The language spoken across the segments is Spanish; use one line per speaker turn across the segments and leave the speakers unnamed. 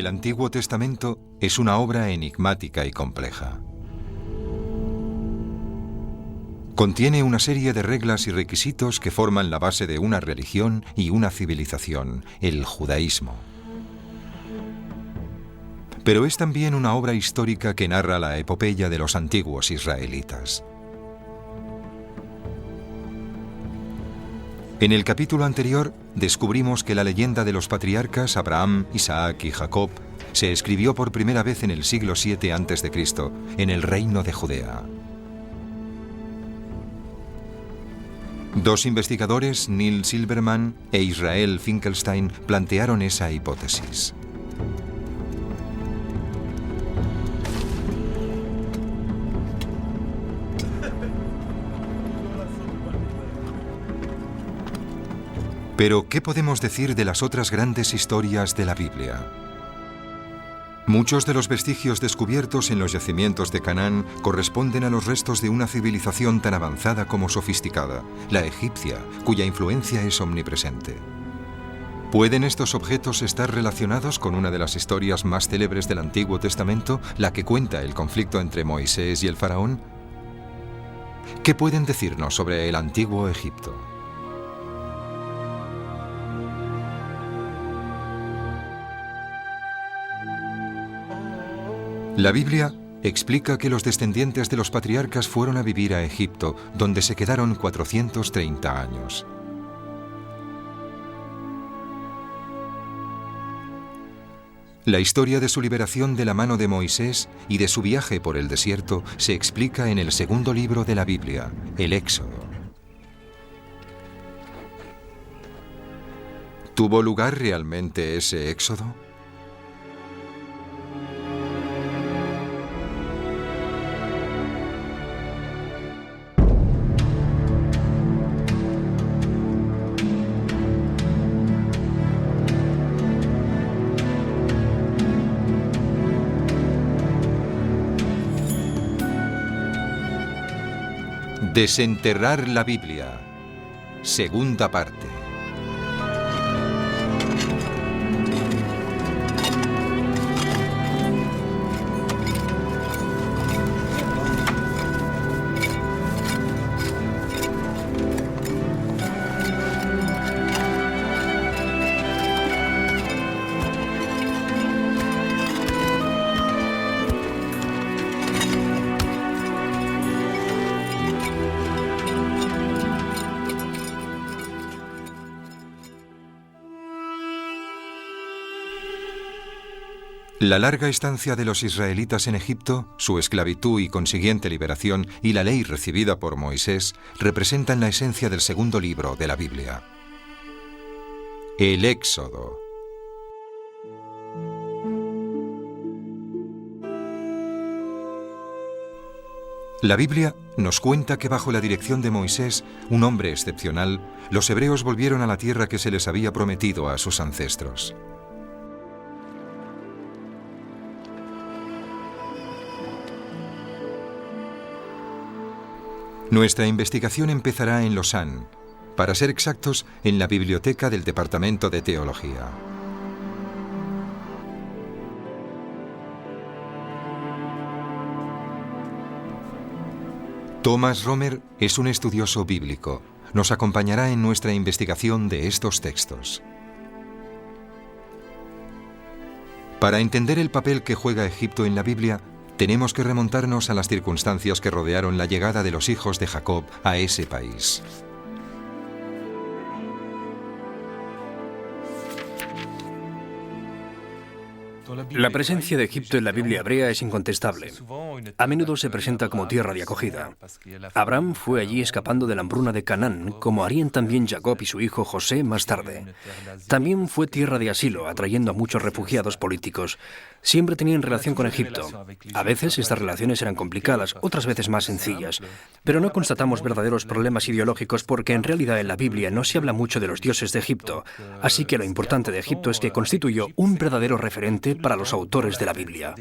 El Antiguo Testamento es una obra enigmática y compleja. Contiene una serie de reglas y requisitos que forman la base de una religión y una civilización, el judaísmo. Pero es también una obra histórica que narra la epopeya de los antiguos israelitas. En el capítulo anterior descubrimos que la leyenda de los patriarcas Abraham, Isaac y Jacob se escribió por primera vez en el siglo VII a.C., en el reino de Judea. Dos investigadores, Neil Silverman e Israel Finkelstein, plantearon esa hipótesis. Pero, ¿qué podemos decir de las otras grandes historias de la Biblia? Muchos de los vestigios descubiertos en los yacimientos de Canaán corresponden a los restos de una civilización tan avanzada como sofisticada, la egipcia, cuya influencia es omnipresente. ¿Pueden estos objetos estar relacionados con una de las historias más célebres del Antiguo Testamento, la que cuenta el conflicto entre Moisés y el faraón? ¿Qué pueden decirnos sobre el antiguo Egipto? La Biblia explica que los descendientes de los patriarcas fueron a vivir a Egipto, donde se quedaron 430 años. La historia de su liberación de la mano de Moisés y de su viaje por el desierto se explica en el segundo libro de la Biblia, el Éxodo. ¿Tuvo lugar realmente ese éxodo? Desenterrar la Biblia. Segunda parte. La larga estancia de los israelitas en Egipto, su esclavitud y consiguiente liberación y la ley recibida por Moisés representan la esencia del segundo libro de la Biblia. El Éxodo. La Biblia nos cuenta que bajo la dirección de Moisés, un hombre excepcional, los hebreos volvieron a la tierra que se les había prometido a sus ancestros. Nuestra investigación empezará en Lausanne, para ser exactos, en la biblioteca del Departamento de Teología. Thomas Romer es un estudioso bíblico. Nos acompañará en nuestra investigación de estos textos. Para entender el papel que juega Egipto en la Biblia, tenemos que remontarnos a las circunstancias que rodearon la llegada de los hijos de Jacob a ese país.
La presencia de Egipto en la Biblia hebrea es incontestable. A menudo se presenta como tierra de acogida. Abraham fue allí escapando de la hambruna de Canaán, como harían también Jacob y su hijo José más tarde. También fue tierra de asilo, atrayendo a muchos refugiados políticos. Siempre tenían relación con Egipto. A veces estas relaciones eran complicadas, otras veces más sencillas. Pero no constatamos verdaderos problemas ideológicos porque en realidad en la Biblia no se habla mucho de los dioses de Egipto. Así que lo importante de Egipto es que constituyó un verdadero referente para los autores de la Biblia.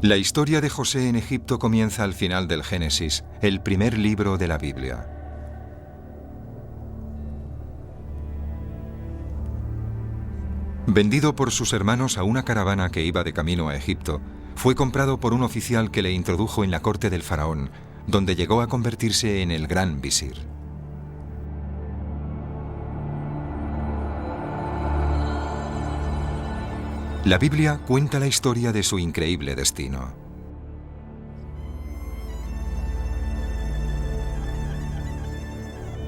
La historia de José en Egipto comienza al final del Génesis, el primer libro de la Biblia. Vendido por sus hermanos a una caravana que iba de camino a Egipto, fue comprado por un oficial que le introdujo en la corte del faraón, donde llegó a convertirse en el gran visir. La Biblia cuenta la historia de su increíble destino.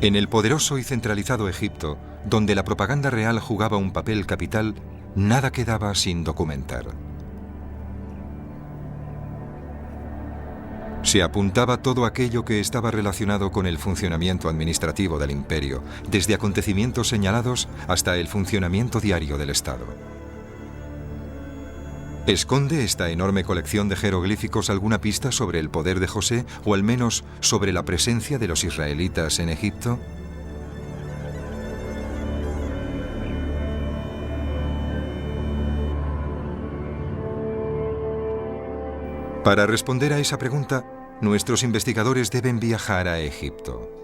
En el poderoso y centralizado Egipto, donde la propaganda real jugaba un papel capital, nada quedaba sin documentar. Se apuntaba todo aquello que estaba relacionado con el funcionamiento administrativo del imperio, desde acontecimientos señalados hasta el funcionamiento diario del Estado. ¿Esconde esta enorme colección de jeroglíficos alguna pista sobre el poder de José, o al menos sobre la presencia de los israelitas en Egipto? Para responder a esa pregunta, nuestros investigadores deben viajar a Egipto.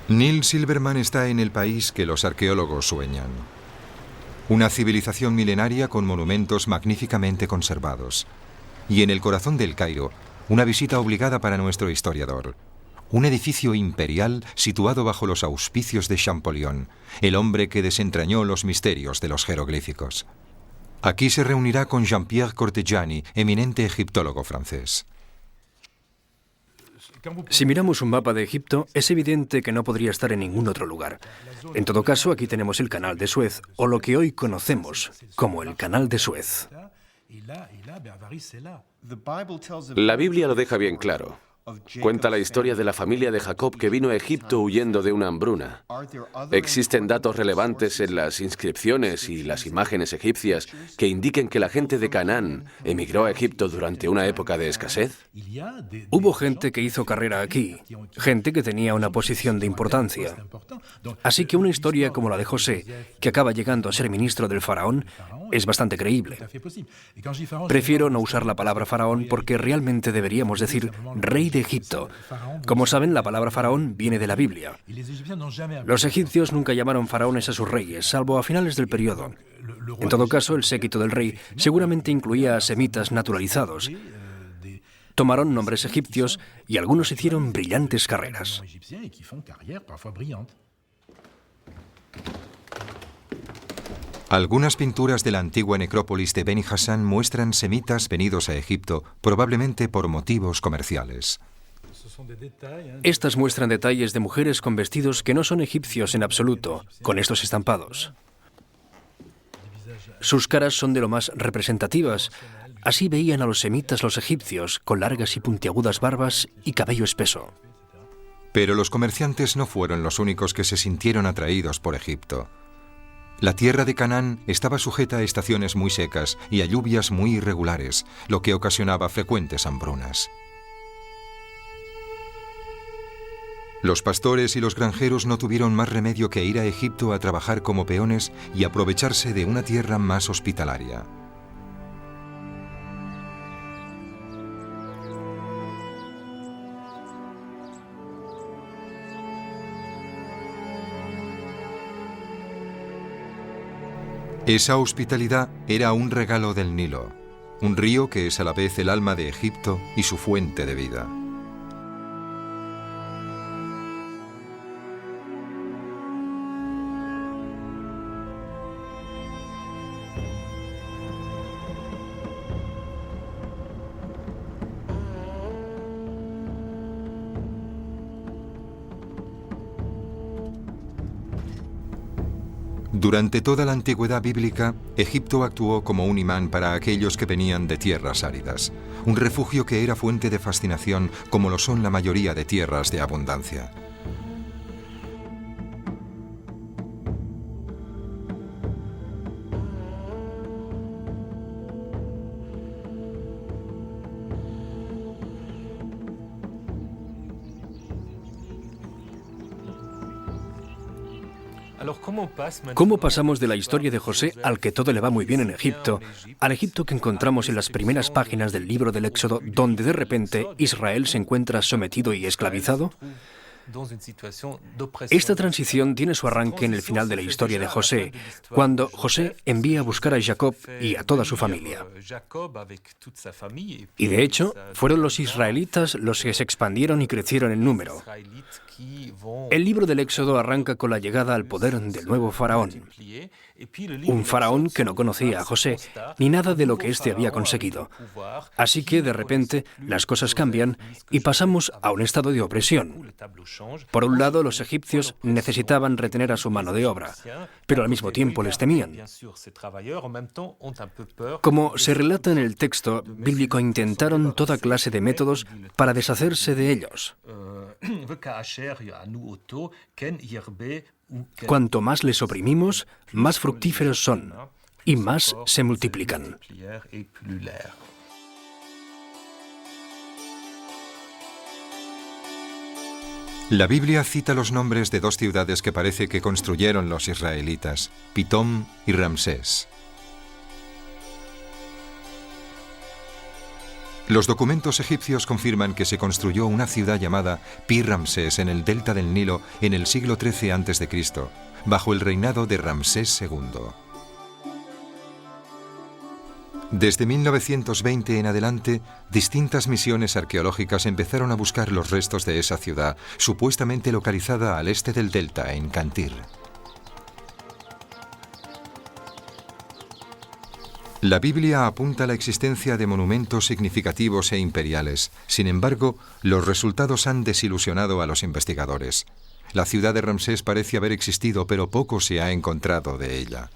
Neil Silverman está en el país que los arqueólogos sueñan. Una civilización milenaria con monumentos magníficamente conservados. Y en el corazón del Cairo, una visita obligada para nuestro historiador. Un edificio imperial situado bajo los auspicios de Champollion, el hombre que desentrañó los misterios de los jeroglíficos. Aquí se reunirá con Jean-Pierre Cortegiani, eminente egiptólogo francés.
Si miramos un mapa de Egipto, es evidente que no podría estar en ningún otro lugar. En todo caso, aquí tenemos el Canal de Suez, o lo que hoy conocemos como el Canal de Suez.
La Biblia lo deja bien claro. Cuenta la historia de la familia de Jacob que vino a Egipto huyendo de una hambruna. ¿Existen datos relevantes en las inscripciones y las imágenes egipcias que indiquen que la gente de Canaán emigró a Egipto durante una época de escasez?
Hubo gente que hizo carrera aquí, gente que tenía una posición de importancia. Así que una historia como la de José, que acaba llegando a ser ministro del faraón, es bastante creíble. Prefiero no usar la palabra faraón porque realmente deberíamos decir rey de Egipto. Como saben, la palabra faraón viene de la Biblia. Los egipcios nunca llamaron faraones a sus reyes, salvo a finales del periodo. En todo caso, el séquito del rey seguramente incluía a semitas naturalizados. Tomaron nombres egipcios y algunos hicieron brillantes carreras.
Algunas pinturas de la antigua necrópolis de Beni Hasan muestran semitas venidos a Egipto, probablemente por motivos comerciales.
Estas muestran detalles de mujeres con vestidos que no son egipcios en absoluto, con estos estampados. Sus caras son de lo más representativas. Así veían a los semitas los egipcios, con largas y puntiagudas barbas y cabello espeso.
Pero los comerciantes no fueron los únicos que se sintieron atraídos por Egipto. La tierra de Canaán estaba sujeta a estaciones muy secas y a lluvias muy irregulares, lo que ocasionaba frecuentes hambrunas. Los pastores y los granjeros no tuvieron más remedio que ir a Egipto a trabajar como peones y aprovecharse de una tierra más hospitalaria. Esa hospitalidad era un regalo del Nilo, un río que es a la vez el alma de Egipto y su fuente de vida. Durante toda la antigüedad bíblica, Egipto actuó como un imán para aquellos que venían de tierras áridas, un refugio que era fuente de fascinación como lo son la mayoría de tierras de abundancia.
¿Cómo pasamos de la historia de José, al que todo le va muy bien en Egipto, al Egipto que encontramos en las primeras páginas del libro del Éxodo, donde de repente Israel se encuentra sometido y esclavizado? Esta transición tiene su arranque en el final de la historia de José, cuando José envía a buscar a Jacob y a toda su familia. Y de hecho, fueron los israelitas los que se expandieron y crecieron en número. El libro del Éxodo arranca con la llegada al poder del nuevo faraón. Un faraón que no conocía a José ni nada de lo que éste había conseguido. Así que, de repente, las cosas cambian y pasamos a un estado de opresión. Por un lado, los egipcios necesitaban retener a su mano de obra, pero al mismo tiempo les temían. Como se relata en el texto bíblico, intentaron toda clase de métodos para deshacerse de ellos. Cuanto más les oprimimos, más fructíferos son y más se multiplican.
La Biblia cita los nombres de dos ciudades que parece que construyeron los israelitas, Pitom y Ramsés. Los documentos egipcios confirman que se construyó una ciudad llamada Pi-Ramsés en el delta del Nilo en el siglo XIII a.C., bajo el reinado de Ramsés II. Desde 1920 en adelante, distintas misiones arqueológicas empezaron a buscar los restos de esa ciudad, supuestamente localizada al este del delta, en Cantir. La Biblia apunta a la existencia de monumentos significativos e imperiales. Sin embargo, los resultados han desilusionado a los investigadores. La ciudad de Ramsés parece haber existido, pero poco se ha encontrado de ella.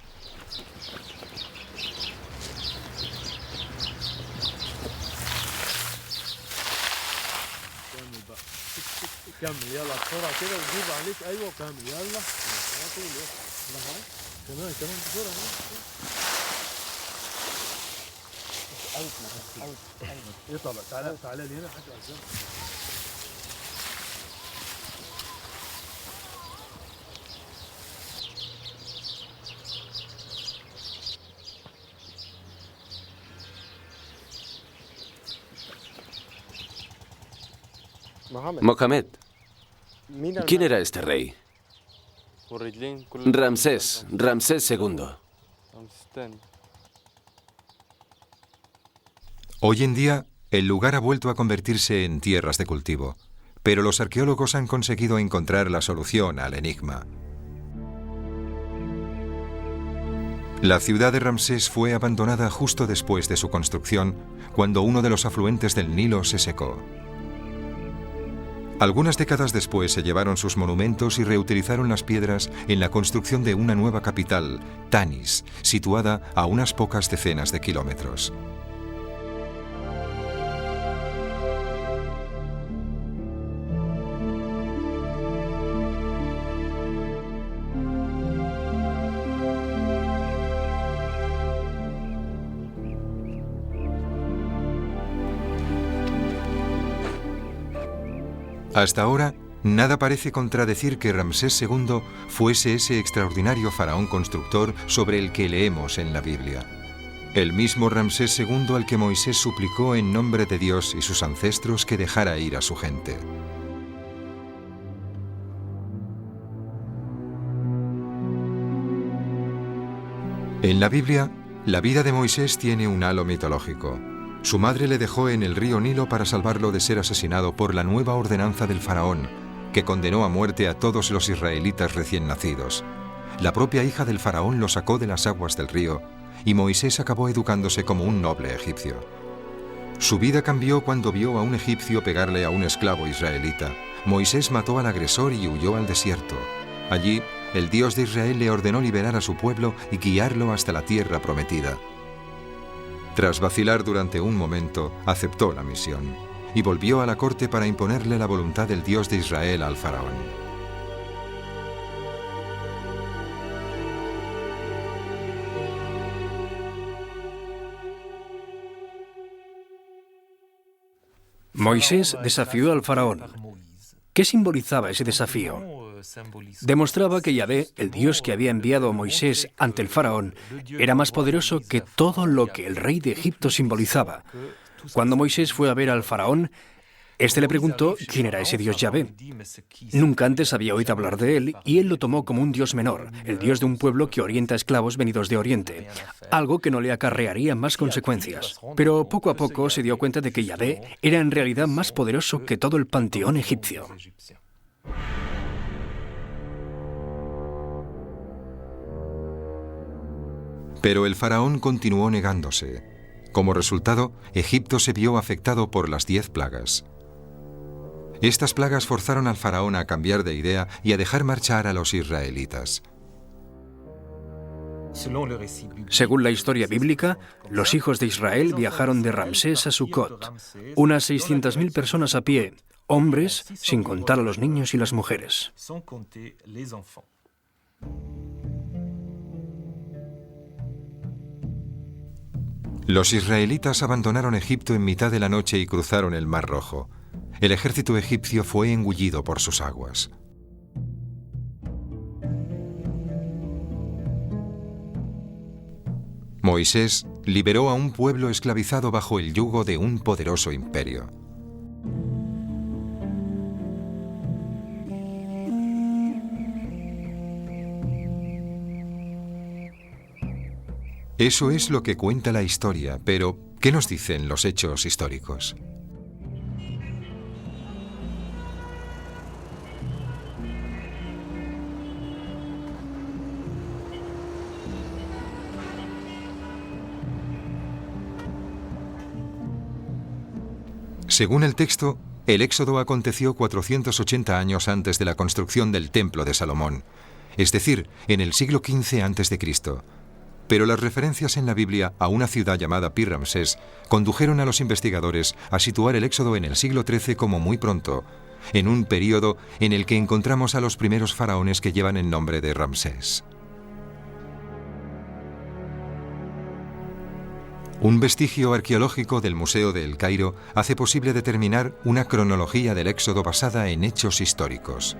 Mohamed, ¿quién era este rey? Ramsés II.
Hoy en día, el lugar ha vuelto a convertirse en tierras de cultivo, pero los arqueólogos han conseguido encontrar la solución al enigma. La ciudad de Ramsés fue abandonada justo después de su construcción, cuando uno de los afluentes del Nilo se secó. Algunas décadas después se llevaron sus monumentos y reutilizaron las piedras en la construcción de una nueva capital, Tanis, situada a unas pocas decenas de kilómetros. Hasta ahora, nada parece contradecir que Ramsés II fuese ese extraordinario faraón constructor sobre el que leemos en la Biblia. El mismo Ramsés II al que Moisés suplicó en nombre de Dios y sus ancestros que dejara ir a su gente. En la Biblia, la vida de Moisés tiene un halo mitológico. Su madre le dejó en el río Nilo para salvarlo de ser asesinado por la nueva ordenanza del faraón, que condenó a muerte a todos los israelitas recién nacidos. La propia hija del faraón lo sacó de las aguas del río, y Moisés acabó educándose como un noble egipcio. Su vida cambió cuando vio a un egipcio pegarle a un esclavo israelita. Moisés mató al agresor y huyó al desierto. Allí, el Dios de Israel le ordenó liberar a su pueblo y guiarlo hasta la tierra prometida. Tras vacilar durante un momento, aceptó la misión y volvió a la corte para imponerle la voluntad del Dios de Israel al faraón.
Moisés desafió al faraón. ¿Qué simbolizaba ese desafío? Demostraba que Yahvé, el Dios que había enviado a Moisés ante el faraón, era más poderoso que todo lo que el rey de Egipto simbolizaba. Cuando Moisés fue a ver al faraón, este le preguntó quién era ese Dios Yahvé. Nunca antes había oído hablar de él y él lo tomó como un Dios menor, el Dios de un pueblo que orienta esclavos venidos de Oriente, algo que no le acarrearía más consecuencias. Pero poco a poco se dio cuenta de que Yahvé era en realidad más poderoso que todo el panteón egipcio.
Pero el faraón continuó negándose. Como resultado, Egipto se vio afectado por las 10 plagas. Estas plagas forzaron al faraón a cambiar de idea y a dejar marchar a los israelitas.
Según la historia bíblica, los hijos de Israel viajaron de Ramsés a Sucot, unas 600.000 personas a pie, hombres, sin contar a los niños y las mujeres.
Los israelitas abandonaron Egipto en mitad de la noche y cruzaron el Mar Rojo. El ejército egipcio fue engullido por sus aguas. Moisés liberó a un pueblo esclavizado bajo el yugo de un poderoso imperio. Eso es lo que cuenta la historia, pero ¿qué nos dicen los hechos históricos? Según el texto, el éxodo aconteció 480 años antes de la construcción del Templo de Salomón, es decir, en el siglo XV a.C. Pero las referencias en la Biblia a una ciudad llamada Pi-Ramsés condujeron a los investigadores a situar el éxodo en el siglo XIII como muy pronto, en un período en el que encontramos a los primeros faraones que llevan el nombre de Ramsés. Un vestigio arqueológico del Museo de El Cairo hace posible determinar una cronología del éxodo basada en hechos históricos.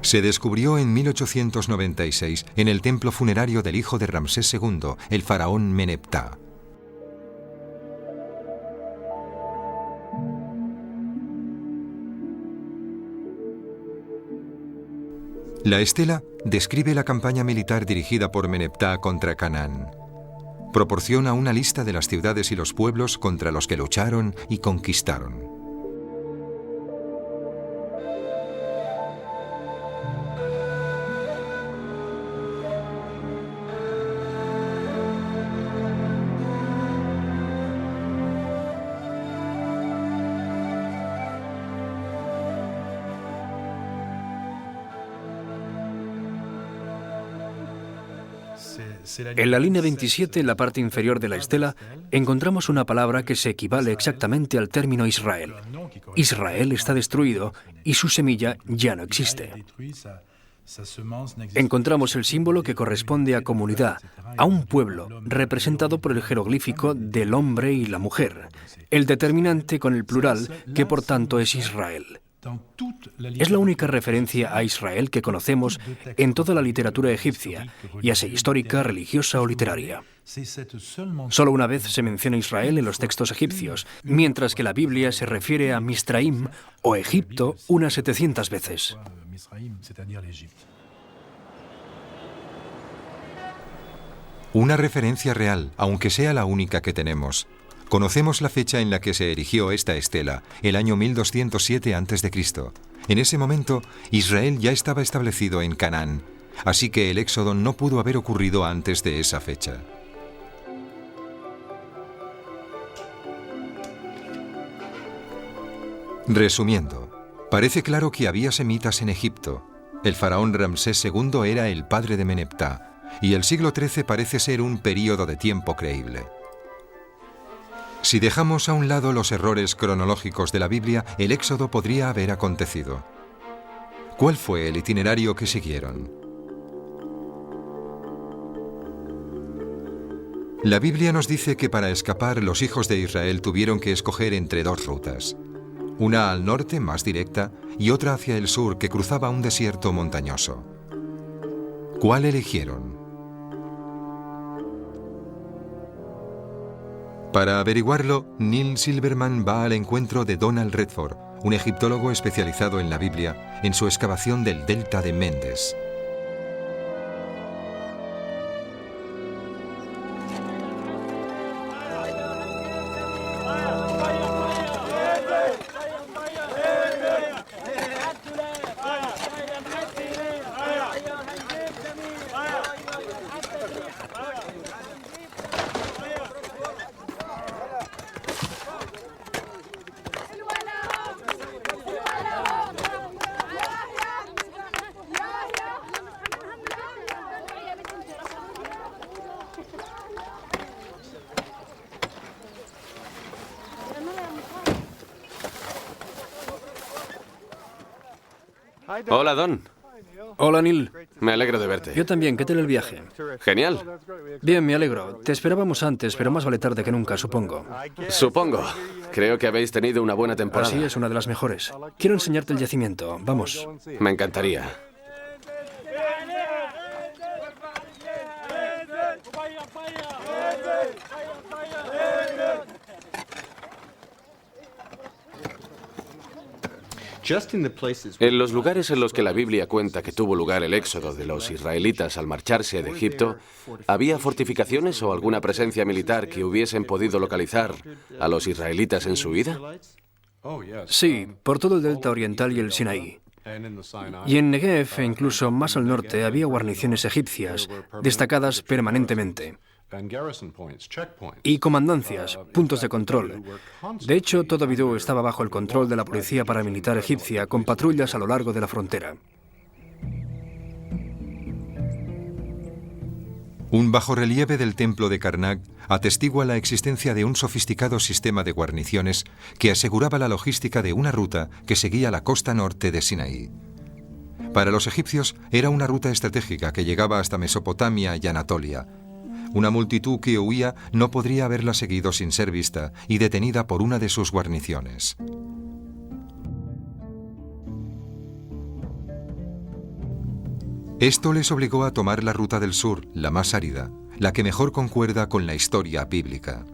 Se descubrió en 1896 en el templo funerario del hijo de Ramsés II, el faraón Meneptah. La estela describe la campaña militar dirigida por Meneptah contra Canaán. Proporciona una lista de las ciudades y los pueblos contra los que lucharon y conquistaron.
En la línea 27, en la parte inferior de la estela, encontramos una palabra que se equivale exactamente al término Israel. Israel está destruido y su semilla ya no existe. Encontramos el símbolo que corresponde a comunidad, a un pueblo, representado por el jeroglífico del hombre y la mujer, el determinante con el plural, que por tanto es Israel. Es la única referencia a Israel que conocemos en toda la literatura egipcia, ya sea histórica, religiosa o literaria. Solo una vez se menciona Israel en los textos egipcios, mientras que la Biblia se refiere a Misraim o Egipto unas 700 veces.
Una referencia real, aunque sea la única que tenemos. Conocemos la fecha en la que se erigió esta estela, el año 1207 a.C. En ese momento, Israel ya estaba establecido en Canaán, así que el éxodo no pudo haber ocurrido antes de esa fecha. Resumiendo, parece claro que había semitas en Egipto. El faraón Ramsés II era el padre de Meneptah, y el siglo XIII parece ser un período de tiempo creíble. Si dejamos a un lado los errores cronológicos de la Biblia, el éxodo podría haber acontecido. ¿Cuál fue el itinerario que siguieron? La Biblia nos dice que para escapar los hijos de Israel tuvieron que escoger entre dos rutas. Una al norte, más directa, y otra hacia el sur, que cruzaba un desierto montañoso. ¿Cuál eligieron? Para averiguarlo, Neil Silverman va al encuentro de Donald Redford, un egiptólogo especializado en la Biblia, en su excavación del delta de Mendes.
Hola, Don.
Hola, Neil.
Me alegro de verte.
Yo también. ¿Qué tal el viaje?
Genial.
Bien, me alegro. Te esperábamos antes, pero más vale tarde que nunca, supongo.
Supongo. Creo que habéis tenido una buena temporada.
Así es, una de las mejores. Quiero enseñarte el yacimiento. Vamos.
Me encantaría. En los lugares en los que la Biblia cuenta que tuvo lugar el éxodo de los israelitas al marcharse de Egipto, ¿había fortificaciones o alguna presencia militar que hubiesen podido localizar a los israelitas en su huida?
Sí, por todo el delta oriental y el Sinaí. Y en Negev, e incluso más al norte, había guarniciones egipcias, destacadas permanentemente. Y comandancias, puntos de control. De hecho, todo Bidú estaba bajo el control de la policía paramilitar egipcia, con patrullas a lo largo de la frontera.
Un bajorrelieve del templo de Karnak atestigua la existencia de un sofisticado sistema de guarniciones que aseguraba la logística de una ruta que seguía la costa norte de Sinaí. Para los egipcios era una ruta estratégica que llegaba hasta Mesopotamia y Anatolia. Una multitud que huía no podría haberla seguido sin ser vista y detenida por una de sus guarniciones. Esto les obligó a tomar la ruta del sur, la más árida, la que mejor concuerda con la historia bíblica.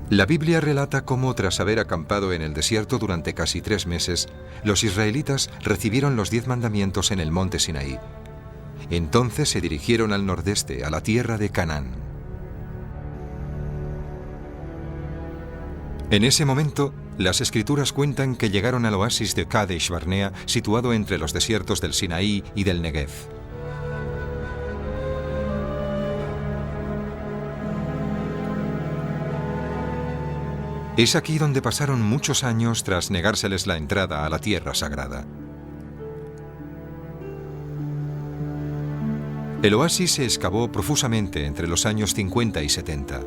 La Biblia relata cómo, tras haber acampado en el desierto durante casi 3 meses, los israelitas recibieron los 10 mandamientos en el monte Sinaí. Entonces se dirigieron al nordeste, a la tierra de Canaán. En ese momento, las escrituras cuentan que llegaron al oasis de Kadesh Barnea, situado entre los desiertos del Sinaí y del Negev. Es aquí donde pasaron muchos años tras negárseles la entrada a la tierra sagrada. El oasis se excavó profusamente entre los años 50 y 70.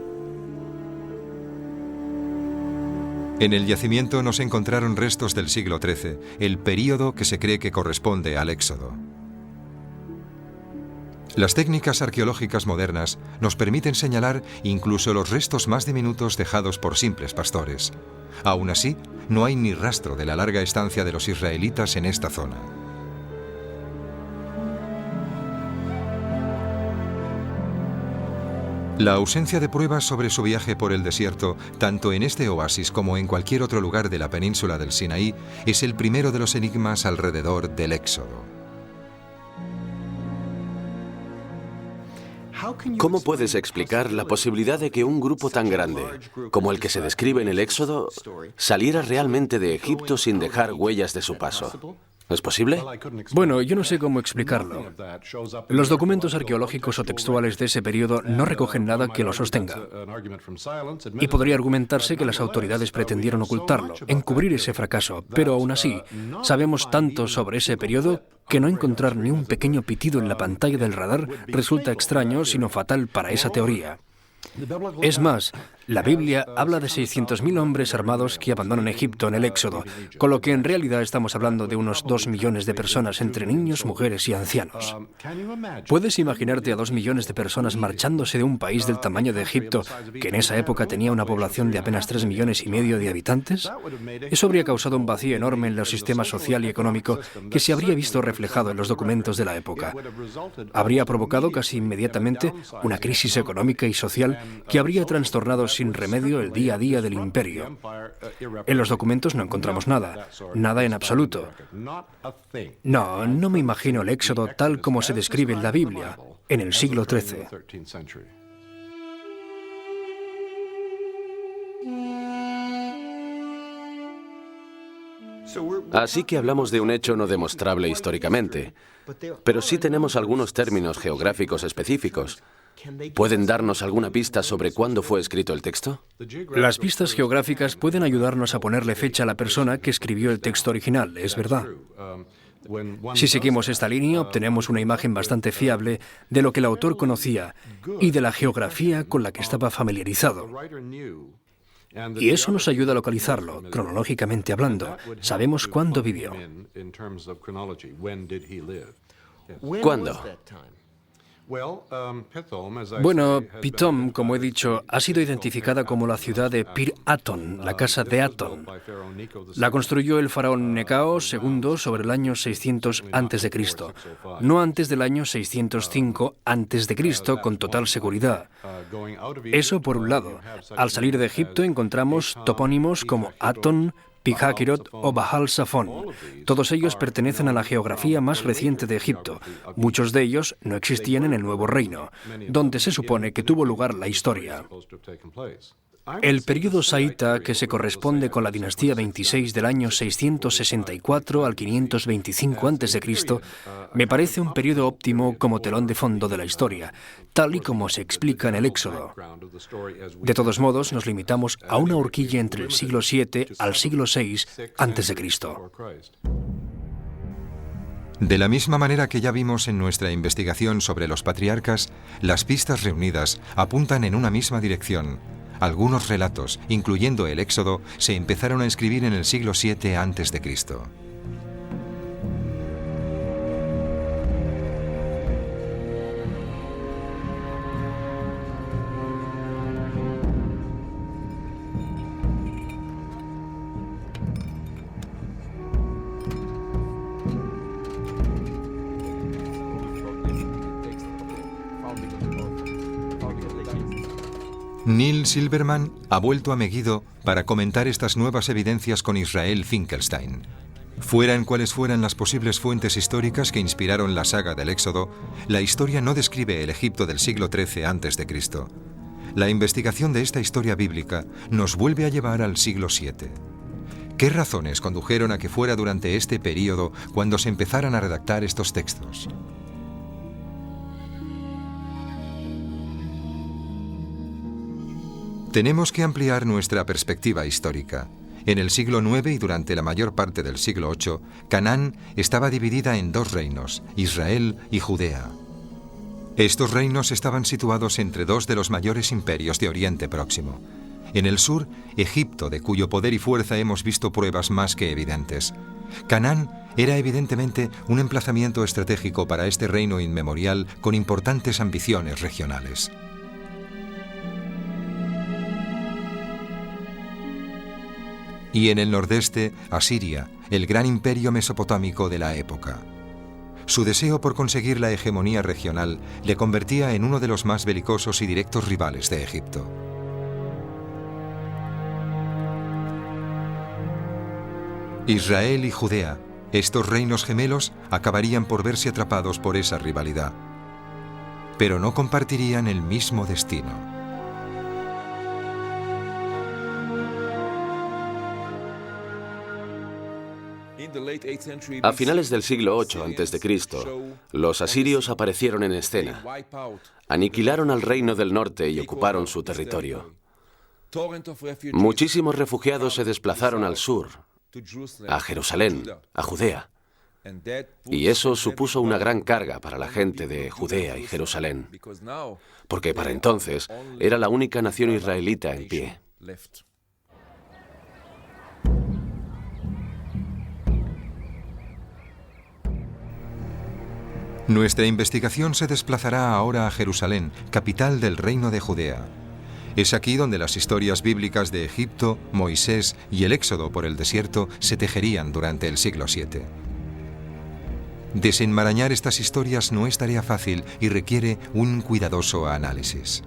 En el yacimiento no se encontraron restos del siglo XIII, el período que se cree que corresponde al Éxodo. Las técnicas arqueológicas modernas nos permiten señalar incluso los restos más diminutos dejados por simples pastores. Aún así, no hay ni rastro de la larga estancia de los israelitas en esta zona. La ausencia de pruebas sobre su viaje por el desierto, tanto en este oasis como en cualquier otro lugar de la península del Sinaí, es el primero de los enigmas alrededor del Éxodo.
¿Cómo puedes explicar la posibilidad de que un grupo tan grande, como el que se describe en el Éxodo, saliera realmente de Egipto sin dejar huellas de su paso? ¿Es posible?
Bueno, yo no sé cómo explicarlo. Los documentos arqueológicos o textuales de ese periodo no recogen nada que lo sostenga. Y podría argumentarse que las autoridades pretendieron ocultarlo, encubrir ese fracaso, pero aún así, sabemos tanto sobre ese periodo que no encontrar ni un pequeño pitido en la pantalla del radar resulta extraño, sino fatal para esa teoría. Es más, La Biblia habla de 600.000 hombres armados que abandonan Egipto en el Éxodo, con lo que en realidad estamos hablando de unos 2 millones de personas entre niños, mujeres y ancianos. ¿Puedes imaginarte a 2 millones de personas marchándose de un país del tamaño de Egipto, que en esa época tenía una población de apenas 3,5 millones de habitantes? Eso habría causado un vacío enorme en el sistema social y económico que se habría visto reflejado en los documentos de la época. Habría provocado casi inmediatamente una crisis económica y social que habría trastornado sin remedio el día a día del imperio. En los documentos no encontramos nada en absoluto. No me imagino el Éxodo tal como se describe en la Biblia, en el siglo XIII.
Así que hablamos de un hecho no demostrable históricamente, pero sí tenemos algunos términos geográficos específicos. ¿Pueden darnos alguna pista sobre cuándo fue escrito el texto?
Las pistas geográficas pueden ayudarnos a ponerle fecha a la persona que escribió el texto original, es verdad. Si seguimos esta línea, obtenemos una imagen bastante fiable de lo que el autor conocía y de la geografía con la que estaba familiarizado. Y eso nos ayuda a localizarlo, cronológicamente hablando. Sabemos cuándo vivió.
¿Cuándo?
Bueno, Pitom, como he dicho, ha sido identificada como la ciudad de Pir Aton, la casa de Aton. La construyó el faraón Necao II sobre el año 600 a.C., no antes del año 605 a.C., con total seguridad. Eso por un lado. Al salir de Egipto encontramos topónimos como Aton, Pihakirot o Baal Safón. Todos ellos pertenecen a la geografía más reciente de Egipto. Muchos de ellos no existían en el Nuevo Reino, donde se supone que tuvo lugar la historia. El período saíta, que se corresponde con la dinastía 26 del año 664 al 525 a.C., me parece un período óptimo como telón de fondo de la historia, tal y como se explica en el Éxodo. De todos modos, nos limitamos a una horquilla entre el siglo VII al siglo VI a.C.
De la misma manera que ya vimos en nuestra investigación sobre los patriarcas, las pistas reunidas apuntan en una misma dirección. Algunos relatos, incluyendo el Éxodo, se empezaron a escribir en el siglo VII a.C. Neil Silverman ha vuelto a Megiddo para comentar estas nuevas evidencias con Israel Finkelstein. Fueran cuales fueran las posibles fuentes históricas que inspiraron la saga del Éxodo, la historia no describe el Egipto del siglo XIII a.C. La investigación de esta historia bíblica nos vuelve a llevar al siglo VII. ¿Qué razones condujeron a que fuera durante este período cuando se empezaran a redactar estos textos? Tenemos que ampliar nuestra perspectiva histórica. En el siglo IX y durante la mayor parte del siglo VIII, Canaán estaba dividida en 2 reinos, Israel y Judea. Estos reinos estaban situados entre 2 de los mayores imperios de Oriente Próximo. En el sur, Egipto, de cuyo poder y fuerza hemos visto pruebas más que evidentes. Canaán era evidentemente un emplazamiento estratégico para este reino inmemorial con importantes ambiciones regionales. Y en el nordeste, Asiria, el gran imperio mesopotámico de la época. Su deseo por conseguir la hegemonía regional le convertía en uno de los más belicosos y directos rivales de Egipto. Israel y Judea, estos reinos gemelos, acabarían por verse atrapados por esa rivalidad. Pero no compartirían el mismo destino.
A finales del siglo VIII a.C., los asirios aparecieron en escena. Aniquilaron al reino del norte y ocuparon su territorio. Muchísimos refugiados se desplazaron al sur, a Jerusalén, a Judea. Y eso supuso una gran carga para la gente de Judea y Jerusalén, porque para entonces era la única nación israelita en pie.
Nuestra investigación se desplazará ahora a Jerusalén, capital del Reino de Judea. Es aquí donde las historias bíblicas de Egipto, Moisés y el éxodo por el desierto se tejerían durante el siglo VII. Desenmarañar estas historias no es tarea fácil y requiere un cuidadoso análisis.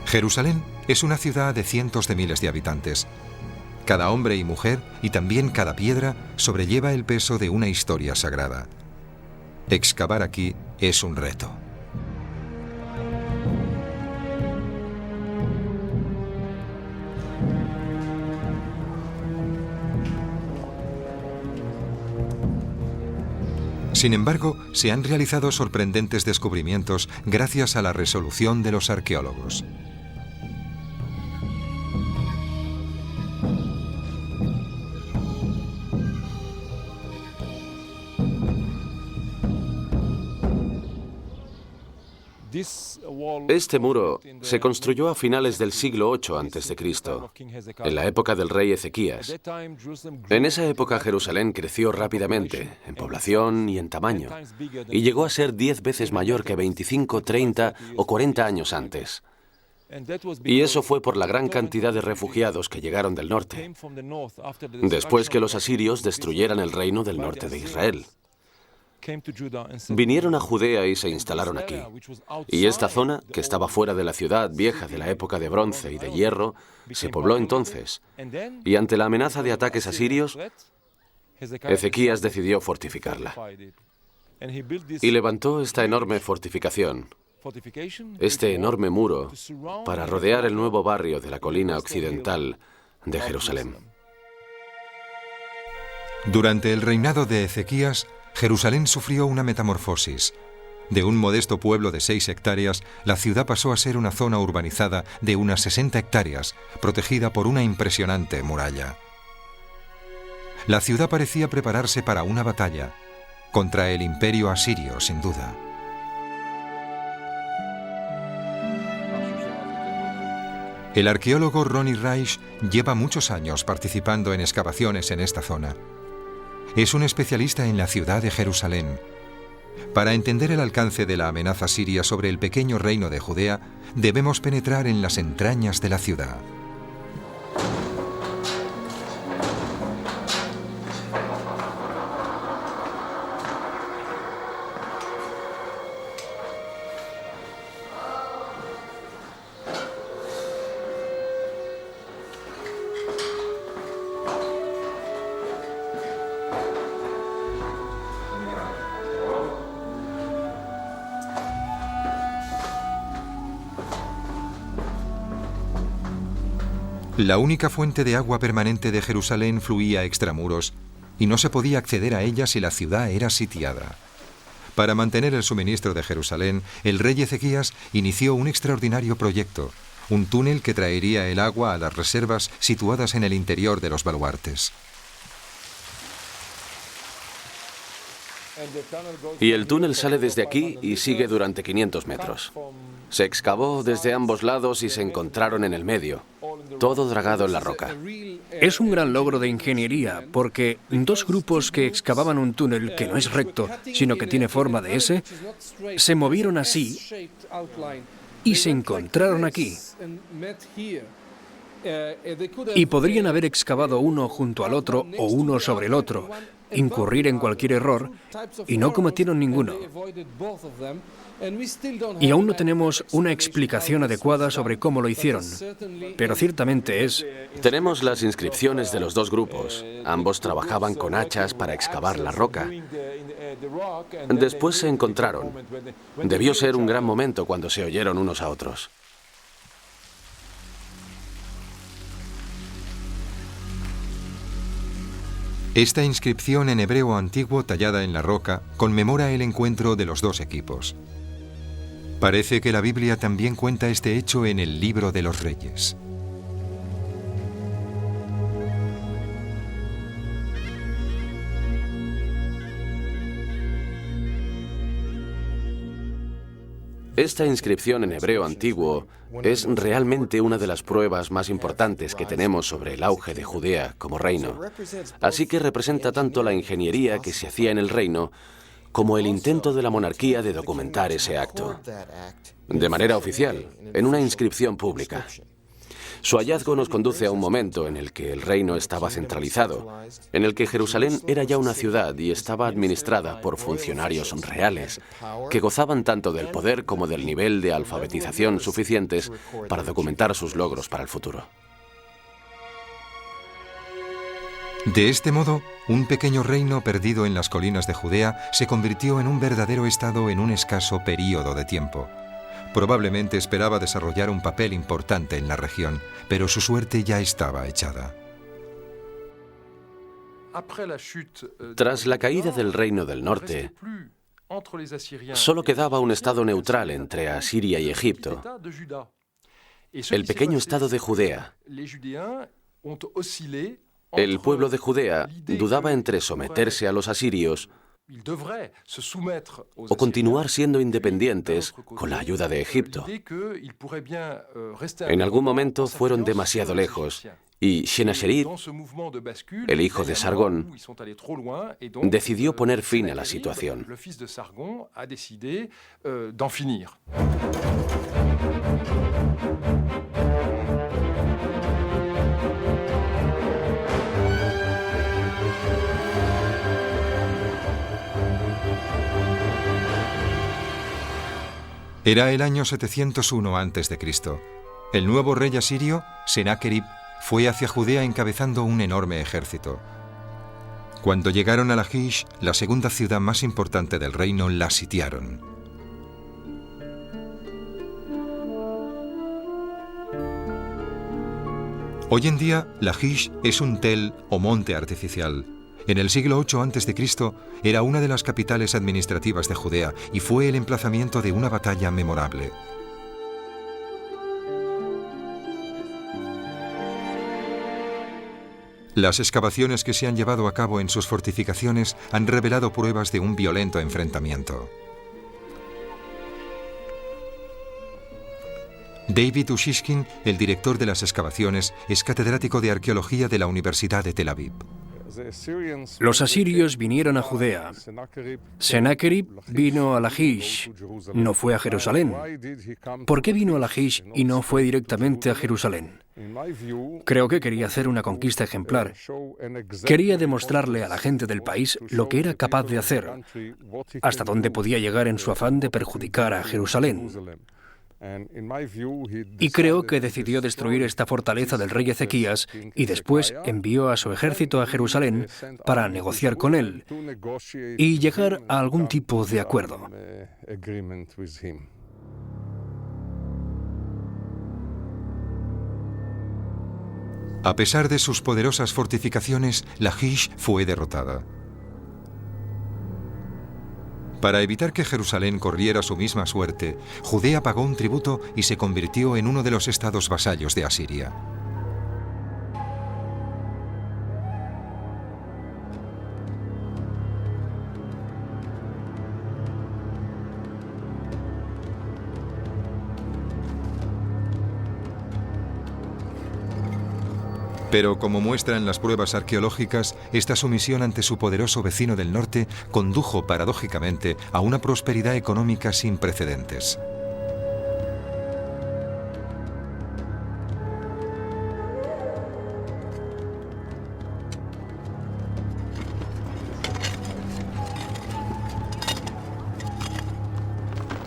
Jerusalén es una ciudad de cientos de miles de habitantes. Cada hombre y mujer, y también cada piedra, sobrelleva el peso de una historia sagrada. Excavar aquí es un reto. Sin embargo, se han realizado sorprendentes descubrimientos gracias a la resolución de los arqueólogos.
Este muro se construyó a finales del siglo VIII a.C., en la época del rey Ezequías. En esa época Jerusalén creció rápidamente, en población y en tamaño, y llegó a ser 10 veces mayor que 25, 30 o 40 años antes. Y eso fue por la gran cantidad de refugiados que llegaron del norte, después que los asirios destruyeran el reino del norte de Israel. Vinieron a Judea y se instalaron aquí. Y esta zona, que estaba fuera de la ciudad vieja de la época de bronce y de hierro, se pobló entonces. Y ante la amenaza de ataques asirios, Ezequías decidió fortificarla. Y levantó esta enorme fortificación, este enorme muro, para rodear el nuevo barrio de la colina occidental de Jerusalén.
Durante el reinado de Ezequías, Jerusalén sufrió una metamorfosis. De un modesto pueblo de 6 hectáreas, la ciudad pasó a ser una zona urbanizada de unas 60 hectáreas, protegida por una impresionante muralla. La ciudad parecía prepararse para una batalla, contra el imperio asirio, sin duda. El arqueólogo Ronnie Reich lleva muchos años participando en excavaciones en esta zona. Es un especialista en la ciudad de Jerusalén. Para entender el alcance de la amenaza siria sobre el pequeño reino de Judea, debemos penetrar en las entrañas de la ciudad. La única fuente de agua permanente de Jerusalén fluía extramuros y no se podía acceder a ella si la ciudad era sitiada. Para mantener el suministro de Jerusalén, el rey Ezequías inició un extraordinario proyecto, un túnel que traería el agua a las reservas situadas en el interior de los baluartes.
Y el túnel sale desde aquí y sigue durante 500 metros. Se excavó desde ambos lados y se encontraron en el medio, todo dragado en la roca.
Es un gran logro de ingeniería, porque 2 grupos que excavaban un túnel que no es recto, sino que tiene forma de S, se movieron así y se encontraron aquí. Y podrían haber excavado uno junto al otro o uno sobre el otro, incurrir en cualquier error, y no cometieron ninguno. Y aún no tenemos una explicación adecuada sobre cómo lo hicieron, pero ciertamente es...
Tenemos las inscripciones de los 2 grupos. Ambos trabajaban con hachas para excavar la roca. Después se encontraron. Debió ser un gran momento cuando se oyeron unos a otros.
Esta inscripción en hebreo antiguo tallada en la roca conmemora el encuentro de los 2 equipos. Parece que la Biblia también cuenta este hecho en el Libro de los Reyes.
Esta inscripción en hebreo antiguo es realmente una de las pruebas más importantes que tenemos sobre el auge de Judea como reino. Así que representa tanto la ingeniería que se hacía en el reino como el intento de la monarquía de documentar ese acto, de manera oficial, en una inscripción pública. Su hallazgo nos conduce a un momento en el que el reino estaba centralizado, en el que Jerusalén era ya una ciudad y estaba administrada por funcionarios reales, que gozaban tanto del poder como del nivel de alfabetización suficientes para documentar sus logros para el futuro.
De este modo, un pequeño reino perdido en las colinas de Judea se convirtió en un verdadero estado en un escaso período de tiempo. Probablemente esperaba desarrollar un papel importante en la región, pero su suerte ya estaba echada.
Tras la caída del reino del norte, solo quedaba un estado neutral entre Asiria y Egipto, el pequeño estado de Judea. El pueblo de Judea dudaba entre someterse a los asirios o continuar siendo independientes con la ayuda de Egipto. En algún momento fueron demasiado lejos y Sennacherib, el hijo de Sargón, decidió poner fin a la situación.
Era el año 701 a.C. El nuevo rey asirio, Sennacherib, fue hacia Judea encabezando un enorme ejército. Cuando llegaron a Lachish, la segunda ciudad más importante del reino, la sitiaron. Hoy en día, Lachish es un tel o monte artificial. En el siglo VIII a.C. era una de las capitales administrativas de Judea y fue el emplazamiento de una batalla memorable. Las excavaciones que se han llevado a cabo en sus fortificaciones han revelado pruebas de un violento enfrentamiento. David Ushishkin, el director de las excavaciones, es catedrático de arqueología de la Universidad de Tel Aviv.
Los asirios vinieron a Judea. Sennacherib vino a Lachish, no fue a Jerusalén. ¿Por qué vino a Lachish y no fue directamente a Jerusalén? Creo que quería hacer una conquista ejemplar. Quería demostrarle a la gente del país lo que era capaz de hacer, hasta dónde podía llegar en su afán de perjudicar a Jerusalén. Y creo que decidió destruir esta fortaleza del rey Ezequías y después envió a su ejército a Jerusalén para negociar con él y llegar a algún tipo de acuerdo.
A pesar de sus poderosas fortificaciones, Lachish fue derrotada. Para evitar que Jerusalén corriera su misma suerte, Judea pagó un tributo y se convirtió en uno de los estados vasallos de Asiria. Pero, como muestran las pruebas arqueológicas, esta sumisión ante su poderoso vecino del norte condujo, paradójicamente, a una prosperidad económica sin precedentes.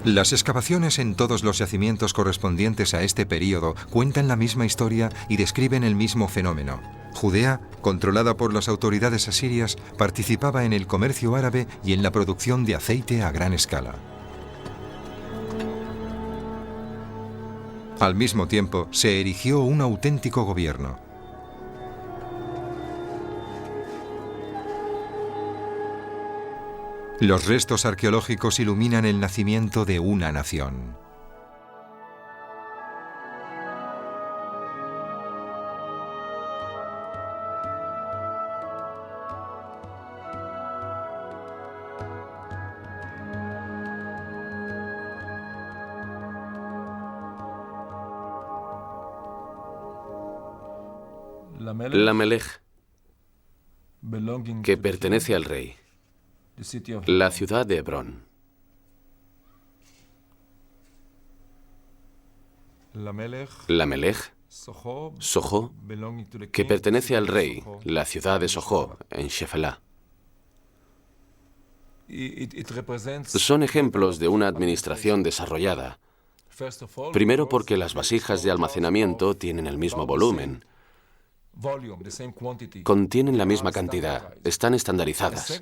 Las excavaciones en todos los yacimientos correspondientes a este período cuentan la misma historia y describen el mismo fenómeno. Judea, controlada por las autoridades asirias, participaba en el comercio árabe y en la producción de aceite a gran escala. Al mismo tiempo, se erigió un auténtico gobierno. Los restos arqueológicos iluminan el nacimiento de una nación.
Lamelech, que pertenece al rey. La ciudad de Hebrón. Lamelech, Sojo, que pertenece al rey. La ciudad de Sojo, en Shefelá. Son ejemplos de una administración desarrollada. Primero porque las vasijas de almacenamiento tienen el mismo volumen, contienen la misma cantidad, están estandarizadas.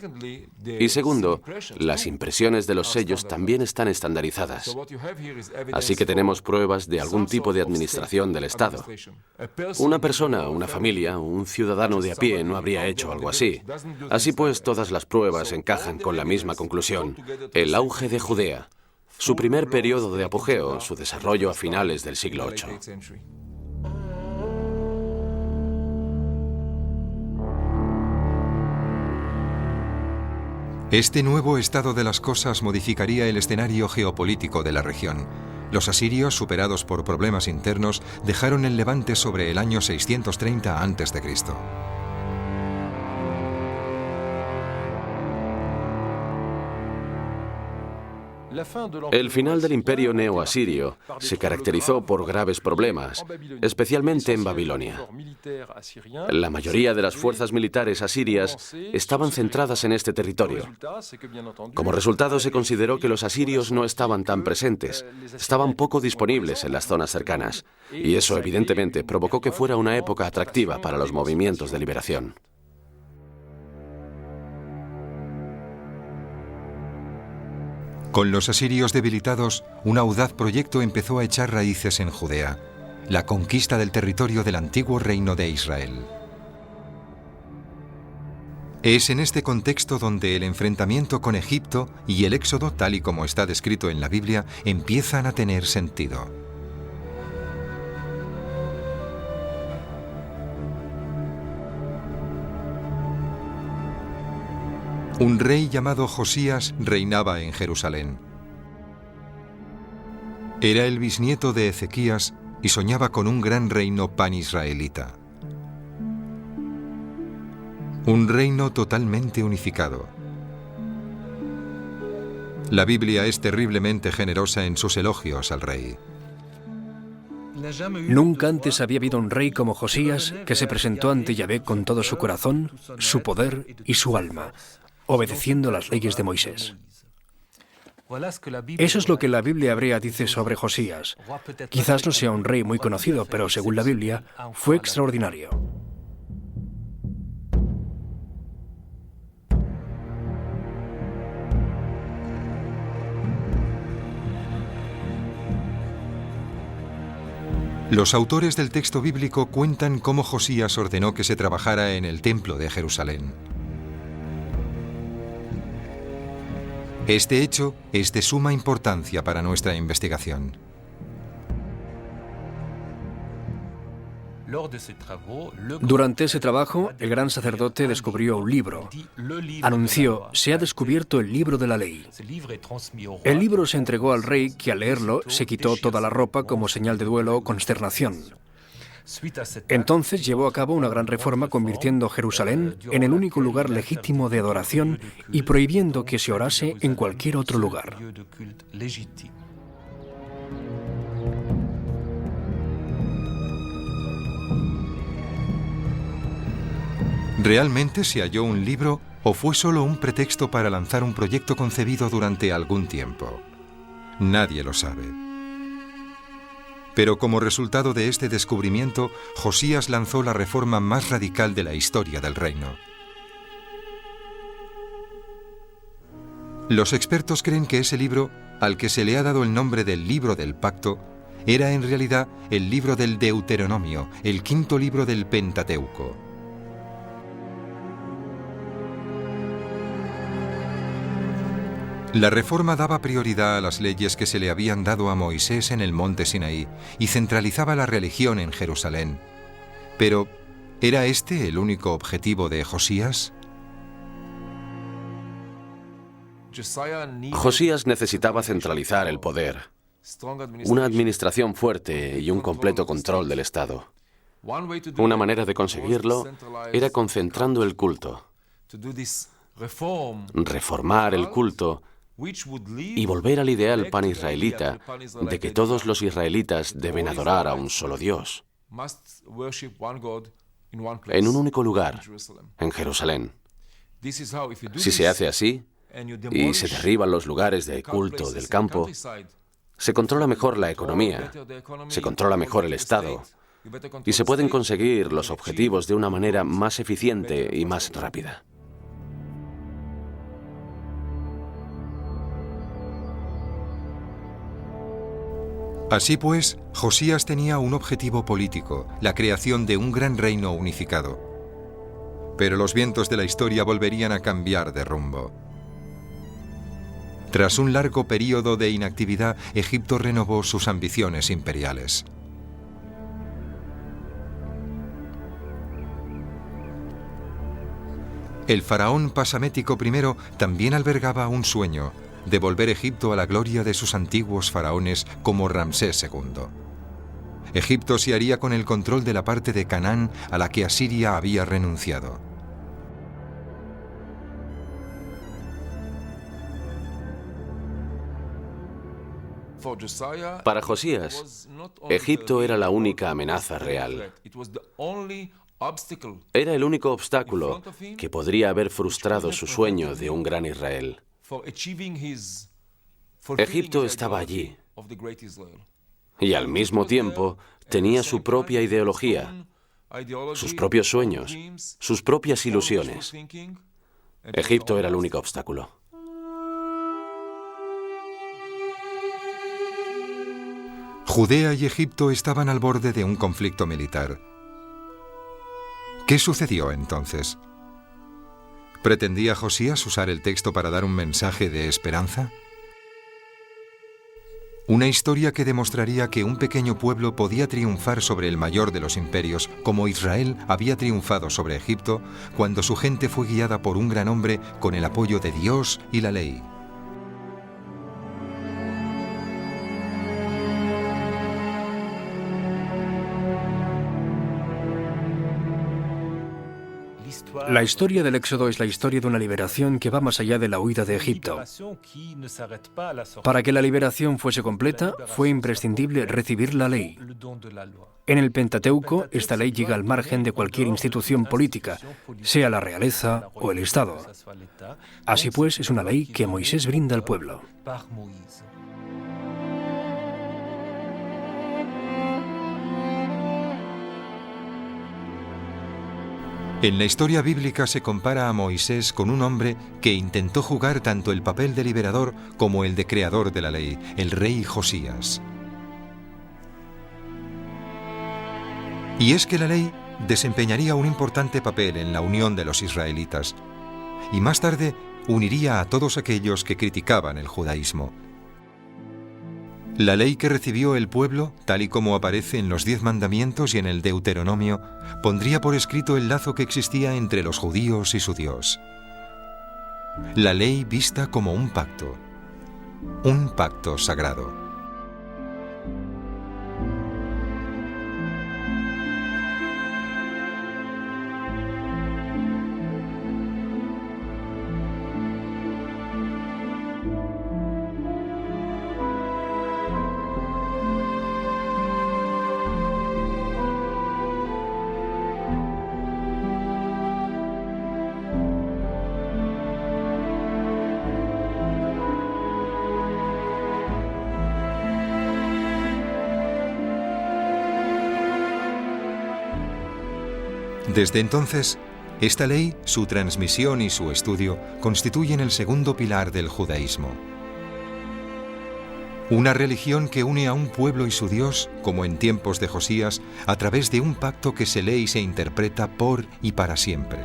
Y segundo, las impresiones de los sellos también están estandarizadas. Así que tenemos pruebas de algún tipo de administración del Estado. Una persona, una familia, un ciudadano de a pie no habría hecho algo así. Así pues, todas las pruebas encajan con la misma conclusión: el auge de Judea, su primer periodo de apogeo, su desarrollo a finales del siglo VIII.
Este nuevo estado de las cosas modificaría el escenario geopolítico de la región. Los asirios, superados por problemas internos, dejaron el Levante sobre el año 630 a.C.
El final del imperio neoasirio se caracterizó por graves problemas, especialmente en Babilonia. La mayoría de las fuerzas militares asirias estaban centradas en este territorio. Como resultado, se consideró que los asirios no estaban tan presentes, estaban poco disponibles en las zonas cercanas, y eso evidentemente provocó que fuera una época atractiva para los movimientos de liberación.
Con los asirios debilitados, un audaz proyecto empezó a echar raíces en Judea: la conquista del territorio del antiguo reino de Israel. Es en este contexto donde el enfrentamiento con Egipto y el éxodo, tal y como está descrito en la Biblia, empiezan a tener sentido. Un rey llamado Josías reinaba en Jerusalén. Era el bisnieto de Ezequías y soñaba con un gran reino panisraelita. Un reino totalmente unificado. La Biblia es terriblemente generosa en sus elogios al rey.
Nunca antes había habido un rey como Josías que se presentó ante Yahvé con todo su corazón, su poder y su alma, obedeciendo las leyes de Moisés. Eso es lo que la Biblia hebrea dice sobre Josías. Quizás no sea un rey muy conocido, pero según la Biblia, fue extraordinario.
Los autores del texto bíblico cuentan cómo Josías ordenó que se trabajara en el templo de Jerusalén. Este hecho es de suma importancia para nuestra investigación.
Durante ese trabajo, el gran sacerdote descubrió un libro. Anunció: se ha descubierto el libro de la ley. El libro se entregó al rey, que al leerlo se quitó toda la ropa como señal de duelo o consternación. Entonces llevó a cabo una gran reforma, convirtiendo Jerusalén en el único lugar legítimo de adoración y prohibiendo que se orase en cualquier otro lugar.
¿Realmente se halló un libro o fue solo un pretexto para lanzar un proyecto concebido durante algún tiempo? Nadie lo sabe. Pero como resultado de este descubrimiento, Josías lanzó la reforma más radical de la historia del reino. Los expertos creen que ese libro, al que se le ha dado el nombre del Libro del Pacto, era en realidad el libro del Deuteronomio, el quinto libro del Pentateuco. La reforma daba prioridad a las leyes que se le habían dado a Moisés en el monte Sinaí y centralizaba la religión en Jerusalén. Pero, ¿era este el único objetivo de Josías?
Josías necesitaba centralizar el poder, una administración fuerte y un completo control del Estado. Una manera de conseguirlo era concentrando el culto, reformar el culto y volver al ideal panisraelita de que todos los israelitas deben adorar a un solo Dios, en un único lugar, en Jerusalén. Si se hace así, y se derriban los lugares de culto del campo, se controla mejor la economía, se controla mejor el Estado, y se pueden conseguir los objetivos de una manera más eficiente y más rápida.
Así pues, Josías tenía un objetivo político, la creación de un gran reino unificado. Pero los vientos de la historia volverían a cambiar de rumbo. Tras un largo período de inactividad, Egipto renovó sus ambiciones imperiales. El faraón Pasamético I también albergaba un sueño: devolver Egipto a la gloria de sus antiguos faraones como Ramsés II. Egipto se haría con el control de la parte de Canaán a la que Asiria había renunciado.
Para Josías, Egipto era la única amenaza real. Era el único obstáculo que podría haber frustrado su sueño de un gran Israel. Egipto estaba allí y al mismo tiempo tenía su propia ideología, sus propios sueños, sus propias ilusiones. Egipto era el único obstáculo.
Judea y Egipto estaban al borde de un conflicto militar. ¿Qué sucedió entonces? ¿Pretendía Josías usar el texto para dar un mensaje de esperanza? Una historia que demostraría que un pequeño pueblo podía triunfar sobre el mayor de los imperios, como Israel había triunfado sobre Egipto cuando su gente fue guiada por un gran hombre con el apoyo de Dios y la ley.
La historia del Éxodo es la historia de una liberación que va más allá de la huida de Egipto. Para que la liberación fuese completa, fue imprescindible recibir la ley. En el Pentateuco, esta ley llega al margen de cualquier institución política, sea la realeza o el Estado. Así pues, es una ley que Moisés brinda al pueblo.
En la historia bíblica se compara a Moisés con un hombre que intentó jugar tanto el papel de liberador como el de creador de la ley, el rey Josías. Y es que la ley desempeñaría un importante papel en la unión de los israelitas, y más tarde uniría a todos aquellos que criticaban el judaísmo. La ley que recibió el pueblo, tal y como aparece en los 10 mandamientos y en el Deuteronomio, pondría por escrito el lazo que existía entre los judíos y su Dios. La ley vista como un pacto sagrado. Desde entonces, esta ley, su transmisión y su estudio constituyen el segundo pilar del judaísmo. Una religión que une a un pueblo y su Dios, como en tiempos de Josías, a través de un pacto que se lee y se interpreta por y para siempre.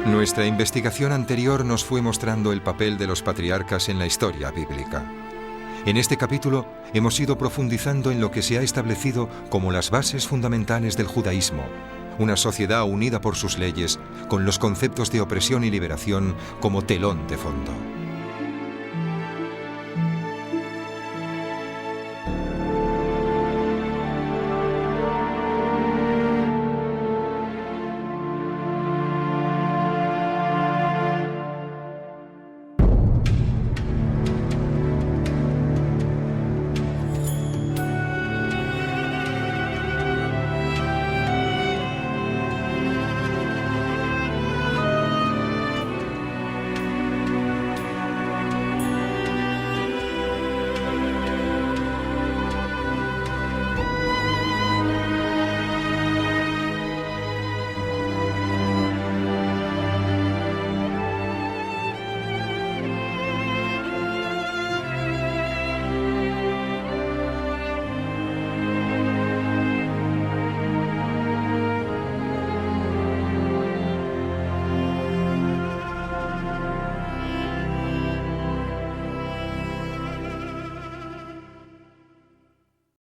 Nuestra investigación anterior nos fue mostrando el papel de los patriarcas en la historia bíblica. En este capítulo hemos ido profundizando en lo que se ha establecido como las bases fundamentales del judaísmo, una sociedad unida por sus leyes, con los conceptos de opresión y liberación como telón de fondo.